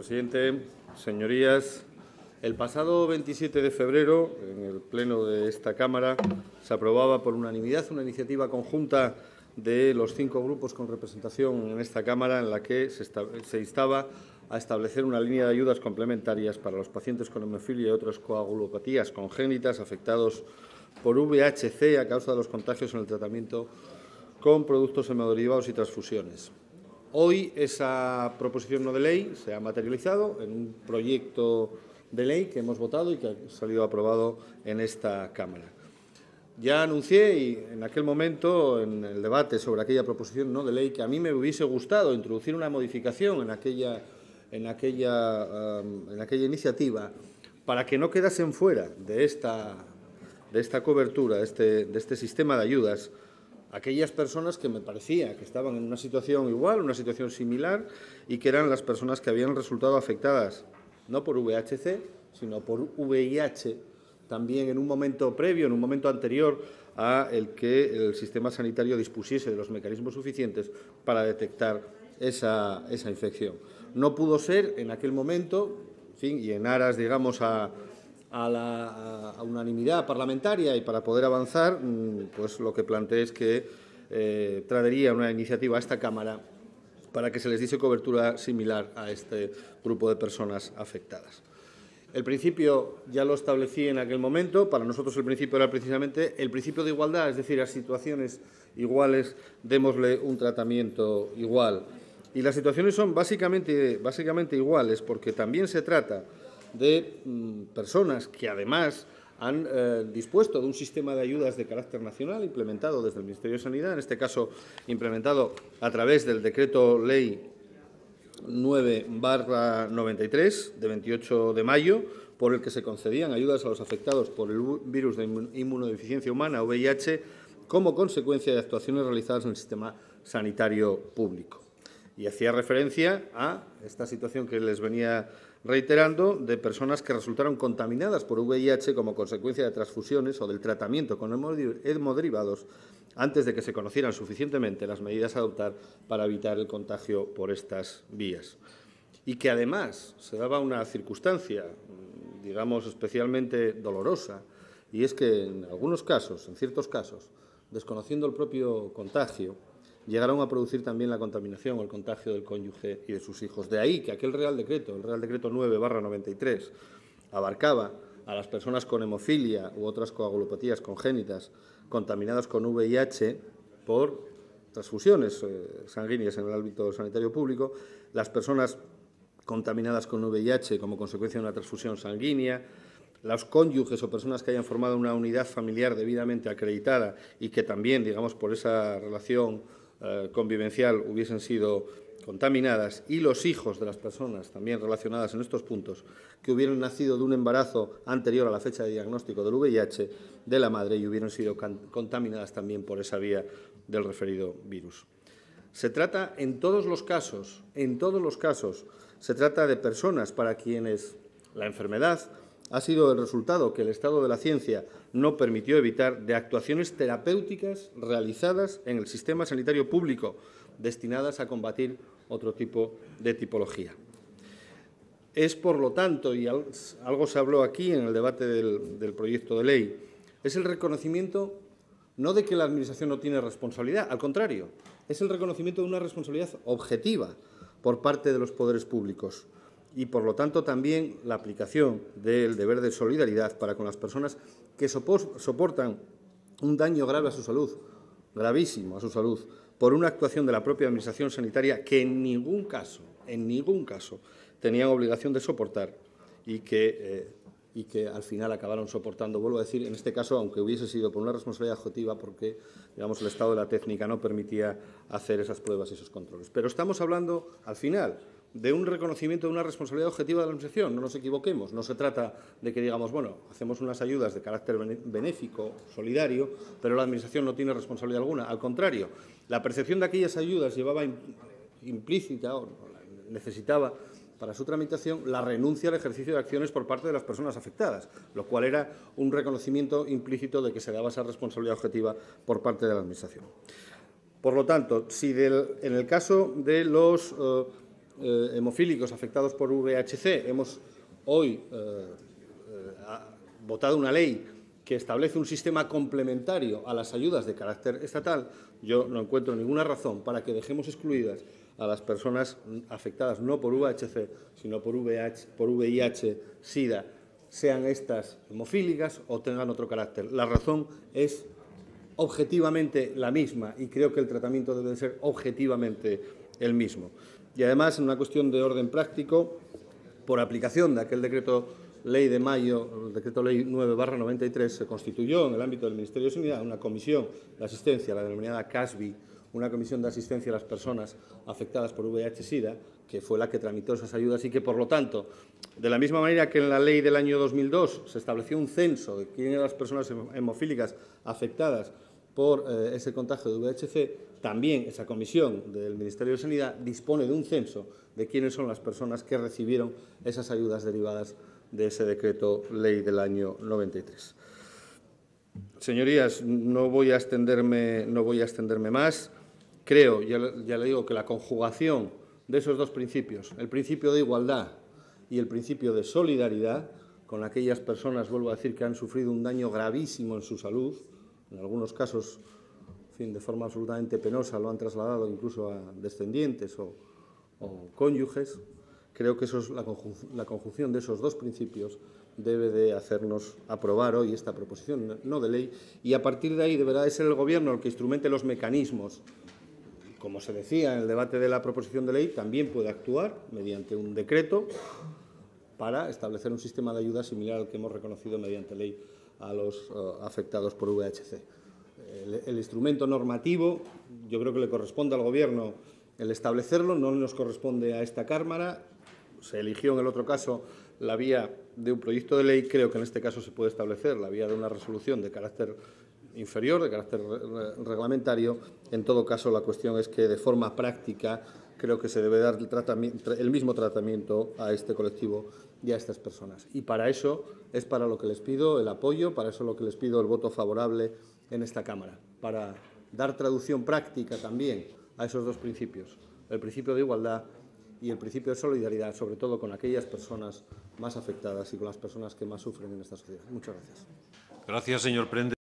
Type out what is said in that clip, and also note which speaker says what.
Speaker 1: presidente. Señorías, el pasado 27 de febrero, en el Pleno de esta Cámara, se aprobaba por unanimidad una iniciativa conjunta de los 5 grupos con representación en esta Cámara, en la que se instaba a establecer una línea de ayudas complementarias para los pacientes con hemofilia y otras coagulopatías congénitas afectados por VHC a causa de los contagios en el tratamiento con productos hemoderivados y transfusiones. Hoy esa proposición no de ley se ha materializado en un proyecto de ley que hemos votado y que ha salido aprobado en esta Cámara. Ya anuncié en aquel momento, en el debate sobre aquella proposición no de ley, que a mí me hubiese gustado introducir una modificación en aquella iniciativa para que no quedasen fuera de esta cobertura, de este sistema de ayudas, aquellas personas que me parecía que estaban en una situación igual, una situación similar, y que eran las personas que habían resultado afectadas no por VHC, sino por VIH, también en un momento previo, en un momento anterior a el que el sistema sanitario dispusiese de los mecanismos suficientes para detectar esa infección. No pudo ser en aquel momento, en fin, y en aras, digamos, a unanimidad parlamentaria y para poder avanzar, pues lo que planteé es que traería una iniciativa a esta Cámara para que se les diese cobertura similar a este grupo de personas afectadas. El principio ya lo establecí en aquel momento. Para nosotros el principio era precisamente el principio de igualdad, es decir, a situaciones iguales démosle un tratamiento igual. Y las situaciones son básicamente iguales, porque también se trata de personas que además han dispuesto de un sistema de ayudas de carácter nacional implementado desde el Ministerio de Sanidad, en este caso implementado a través del Decreto Ley 9/93 de 28 de mayo, por el que se concedían ayudas a los afectados por el virus de inmunodeficiencia humana, VIH, como consecuencia de actuaciones realizadas en el sistema sanitario público. Y hacía referencia a esta situación que les venía reiterando de personas que resultaron contaminadas por VIH como consecuencia de transfusiones o del tratamiento con hemoderivados antes de que se conocieran suficientemente las medidas a adoptar para evitar el contagio por estas vías. Y que además se daba una circunstancia, digamos, especialmente dolorosa, y es que en algunos casos, en ciertos casos, desconociendo el propio contagio, llegaron a producir también la contaminación o el contagio del cónyuge y de sus hijos. De ahí que aquel Real Decreto, el Real Decreto 9/93, abarcaba a las personas con hemofilia u otras coagulopatías congénitas contaminadas con VIH por transfusiones sanguíneas en el ámbito sanitario público, las personas contaminadas con VIH como consecuencia de una transfusión sanguínea, los cónyuges o personas que hayan formado una unidad familiar debidamente acreditada y que también, digamos, por esa relación convivencial hubiesen sido contaminadas, y los hijos de las personas también relacionadas en estos puntos que hubieran nacido de un embarazo anterior a la fecha de diagnóstico del VIH de la madre y hubieran sido contaminadas también por esa vía del referido virus. Se trata en todos los casos, se trata de personas para quienes la enfermedad ha sido el resultado que el estado de la ciencia no permitió evitar de actuaciones terapéuticas realizadas en el sistema sanitario público destinadas a combatir otro tipo de tipología. Es, por lo tanto, y algo se habló aquí en el debate del proyecto de ley, es el reconocimiento no de que la Administración no tiene responsabilidad, al contrario, es el reconocimiento de una responsabilidad objetiva por parte de los poderes públicos y, por lo tanto, también la aplicación del deber de solidaridad para con las personas que soportan un daño grave a su salud, gravísimo a su salud, por una actuación de la propia Administración sanitaria que en ningún caso, tenían obligación de soportar y que al final acabaron soportando. Vuelvo a decir, en este caso, aunque hubiese sido por una responsabilidad objetiva, porque, digamos, el estado de la técnica no permitía hacer esas pruebas y esos controles. Pero estamos hablando, al final, de un reconocimiento de una responsabilidad objetiva de la Administración. No nos equivoquemos. No se trata de que digamos, bueno, hacemos unas ayudas de carácter benéfico, solidario, pero la Administración no tiene responsabilidad alguna. Al contrario, la percepción de aquellas ayudas llevaba implícita o necesitaba para su tramitación la renuncia al ejercicio de acciones por parte de las personas afectadas, lo cual era un reconocimiento implícito de que se daba esa responsabilidad objetiva por parte de la Administración. Por lo tanto, si en el caso de los hemofílicos afectados por VHC hemos hoy votado una ley que establece un sistema complementario a las ayudas de carácter estatal, yo no encuentro ninguna razón para que dejemos excluidas a las personas afectadas no por VHC, sino por VIH, SIDA, sean estas hemofílicas o tengan otro carácter. La razón es objetivamente la misma y creo que el tratamiento debe ser objetivamente el mismo. Y además, en una cuestión de orden práctico, por aplicación de aquel decreto ley de mayo, el decreto ley 9/93, se constituyó en el ámbito del Ministerio de Sanidad una comisión de asistencia, la denominada CASBI, una comisión de asistencia a las personas afectadas por VIH-Sida, que fue la que tramitó esas ayudas y que, por lo tanto, de la misma manera que en la ley del año 2002 se estableció un censo de quién eran las personas hemofílicas afectadas por ese contagio de VHC, también esa comisión del Ministerio de Sanidad dispone de un censo de quiénes son las personas que recibieron esas ayudas derivadas de ese decreto ley del año 93. Señorías, no voy a extenderme más. Creo, ya le digo, que la conjugación de esos dos principios, el principio de igualdad y el principio de solidaridad con aquellas personas, vuelvo a decir, que han sufrido un daño gravísimo en su salud, en algunos casos, en fin, de forma absolutamente penosa, lo han trasladado incluso a descendientes o cónyuges. Creo que la conjunción de esos dos principios debe de hacernos aprobar hoy esta proposición no de ley y, a partir de ahí, deberá de ser el Gobierno el que instrumente los mecanismos. Como se decía en el debate de la proposición de ley, también puede actuar mediante un decreto para establecer un sistema de ayuda similar al que hemos reconocido mediante ley a los afectados por VHC. El instrumento normativo, yo creo que le corresponde al Gobierno el establecerlo, no nos corresponde a esta Cámara. Se eligió en el otro caso la vía de un proyecto de ley, creo que en este caso se puede establecer la vía de una resolución de carácter inferior, de carácter reglamentario. En todo caso, la cuestión es que, de forma práctica, creo que se debe dar el mismo tratamiento a este colectivo y a estas personas. Y para eso es para lo que les pido el apoyo, para eso es lo que les pido el voto favorable en esta Cámara, para dar traducción práctica también a esos dos principios, el principio de igualdad y el principio de solidaridad, sobre todo con aquellas personas más afectadas y con las personas que más sufren en esta sociedad. Muchas gracias.
Speaker 2: Gracias, señor Prendes.